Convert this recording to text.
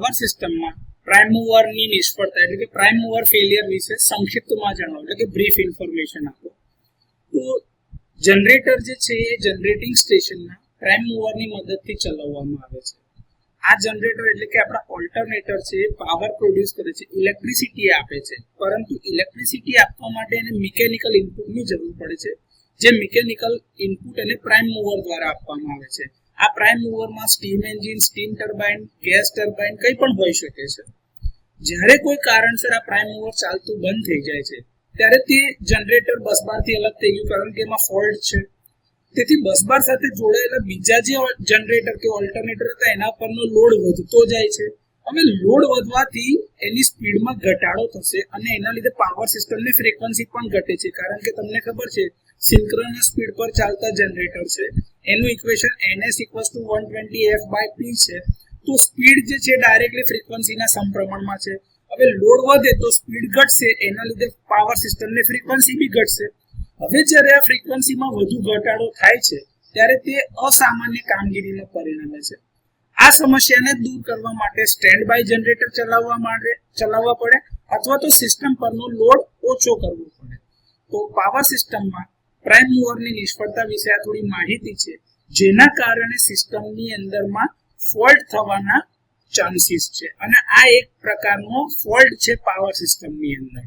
Power સિસ્ટમમાં prime મૂવરની નિષ્ફળતા એટલે કે પ્રાઇમ મૂવર ફેલિયર વિશે સંક્ષિપ્તમાં જણાવો, એટલે કે બ્રીફ ઇન્ફોર્મેશન આપો. તો જનરેટર જે છે એ જનરેટિંગ સ્ટેશનના પ્રાઇમ મૂવરની મદદથી ચલાવવામાં આવે છે. આ જનરેટર એટલે કે આપણા ઓલ્ટરનેટર છે એ પાવર પ્રોડ્યુસ કરે છે, ઇલેક્ટ્રિસિટી આપે છે, પરંતુ ઇલેક્ટ્રિસિટી આપવા માટે એને મિકેનિકલ ઇનપુટની જરૂર પડે છે, જે મિકેનિકલ ઇનપુટ એને પ્રાઇમ મૂવર દ્વારા આપવામાં આવે છે. આ પ્રાઇમ મૂવરમાં steam engine, steam turbine, gas turbine કંઈ પણ હોઈ શકે છે. જ્યારે કોઈ કારણસર આ પ્રાઇમ મૂવર ચાલતું બંધ થઈ જાય છે ત્યારે તે જનરેટર બસબારથી અલગ થઈ ગયું, કારણ કે એમાં ફોલ્ટ છે. તેથી બસબાર સાથે જોડાયેલા બીજા જે જનરેટર કે ઓલ્ટરનેટર હતા એના પરનો લોડ વધતો જાય છે. હવે લોડ વધવાથી એની સ્પીડમાં ઘટાડો થશે અને એના લીધે પાવર સિસ્ટમની ફ્રીક્વન્સી પણ ઘટે છે, કારણ કે તમને ખબર છે સિન્ક્રોનસ સ્પીડ પર ચાલતા જનરેટર છે એનું ઇક્વેશન ns = 120f/p છે. તો સ્પીડ જે છે ડાયરેક્ટલી ફ્રીક્વન્સીના સમપ્રમાણમાં છે. હવે લોડ વધે તો સ્પીડ ઘટશે, એના લીધે પાવર સિસ્ટમની ફ્રીક્વન્સી બી ઘટશે. હવે જ્યારે આ ફ્રીક્વન્સીમાં વધુ ઘટાડો થાય છે ત્યારે તે અસામાન્ય કામગીરીને પરિણમે છે. આ સમસ્યાને દૂર કરવા માટે સ્ટેન્ડ બાય જનરેટર ચલાવવા પડે અથવા તો સિસ્ટમ પરનો લોડ ઓછો કરવો પડે. તો પાવર સિસ્ટમમાં પ્રાઇમ મૂવરની નિષ્ફળતા વિશે આ થોડી માહિતી છે, જેના કારણે સિસ્ટમની અંદરમાં ફોલ્ટ થવાના ચાન્સીસ છે, અને આ એક પ્રકારનો ફોલ્ટ છે પાવર સિસ્ટમની અંદર.